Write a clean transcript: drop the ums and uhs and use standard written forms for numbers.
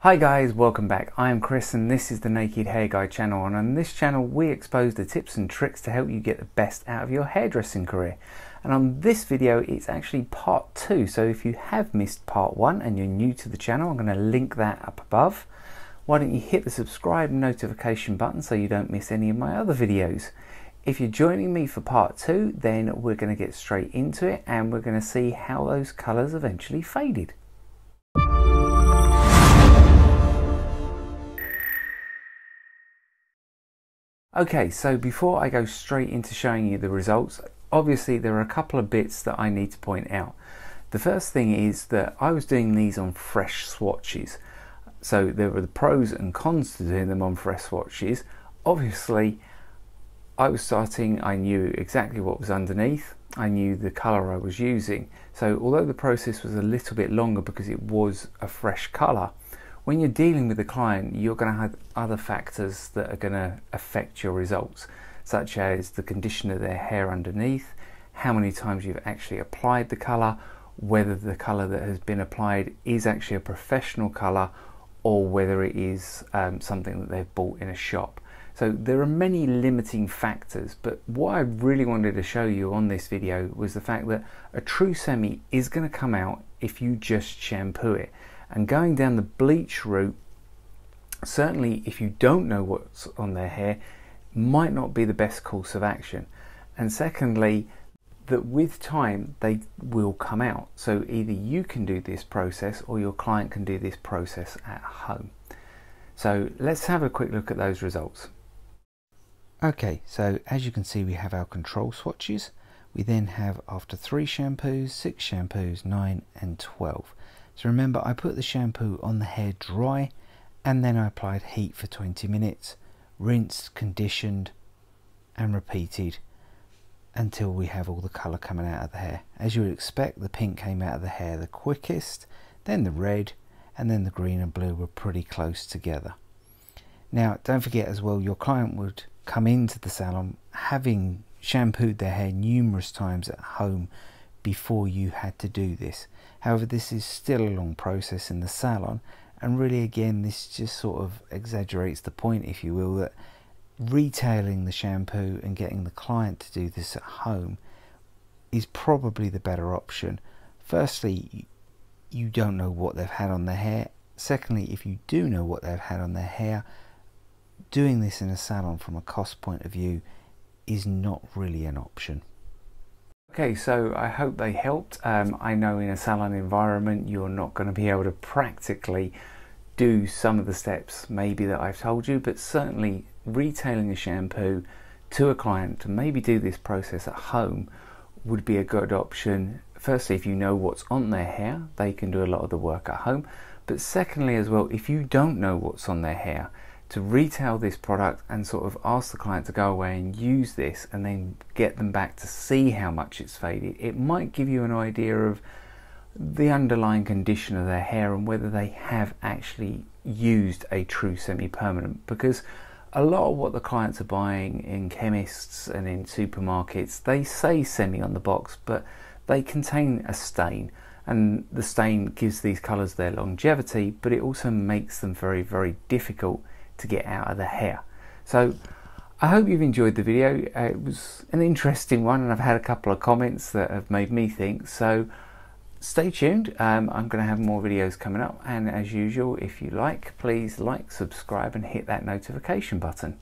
Hi guys, welcome back. I am Chris and this is the Naked Hair Guy channel, and on this channel we expose the tips and tricks to help you get the best out of your hairdressing career. And on this video it's actually part 2, so if you have missed part 1 and you're new to the channel, I'm going to link that up above. Why don't you hit the subscribe notification button so you don't miss any of my other videos. If you're joining me for part 2, then we're going to get straight into it and we're going to see how those colours eventually faded. Okay, so before I go straight into showing you the results, obviously there are a couple of bits that I need to point out. The first thing is that I was doing these on fresh swatches. So there were the pros and cons to doing them on fresh swatches. Obviously, I knew exactly what was underneath. I knew the colour I was using. So although the process was a little bit longer because it was a fresh colour, when you're dealing with a client, you're going to have other factors that are going to affect your results, such as the condition of their hair underneath, how many times you've actually applied the colour, whether the colour that has been applied is actually a professional colour or whether it is something that they've bought in a shop. So there are many limiting factors, but what I really wanted to show you on this video was the fact that a true semi is going to come out if you just shampoo it. And going down the bleach route, certainly if you don't know what's on their hair, might not be the best course of action. And secondly, that with time they will come out. So either you can do this process or your client can do this process at home. So let's have a quick look at those results. Okay, so as you can see, we have our control swatches. We then have, after 3 shampoos, 6 shampoos, 9 and 12. So remember, I put the shampoo on the hair dry and then I applied heat for 20 minutes, rinsed, conditioned and repeated until we have all the colour coming out of the hair. As you would expect, the pink came out of the hair the quickest, then the red, and then the green and blue were pretty close together. Now don't forget as well, your client would come into the salon having shampooed their hair numerous times at home before you had to do this. However, this is still a long process in the salon, and really again this just sort of exaggerates the point, if you will, that retailing the shampoo and getting the client to do this at home is probably the better option. Firstly, you don't know what they've had on their hair. Secondly, if you do know what they've had on their hair, doing this in a salon from a cost point of view is not really an option. Okay, so I hope they helped. I know in a salon environment you're not going to be able to practically do some of the steps maybe that I've told you, but certainly retailing a shampoo to a client to maybe do this process at home would be a good option. Firstly, if you know what's on their hair, they can do a lot of the work at home. But secondly as well, if you don't know what's on their hair, to retail this product and sort of ask the client to go away and use this and then get them back to see how much it's faded, it might give you an idea of the underlying condition of their hair and whether they have actually used a true semi-permanent. Because a lot of what the clients are buying in chemists and in supermarkets, they say semi on the box, but they contain a stain, and the stain gives these colours their longevity, but it also makes them very, very difficult to get out of the hair. So I hope you've enjoyed the video. It was an interesting one and I've had a couple of comments that have made me think, so stay tuned. I'm going to have more videos coming up, and as usual, if you like, please like, subscribe and hit that notification button.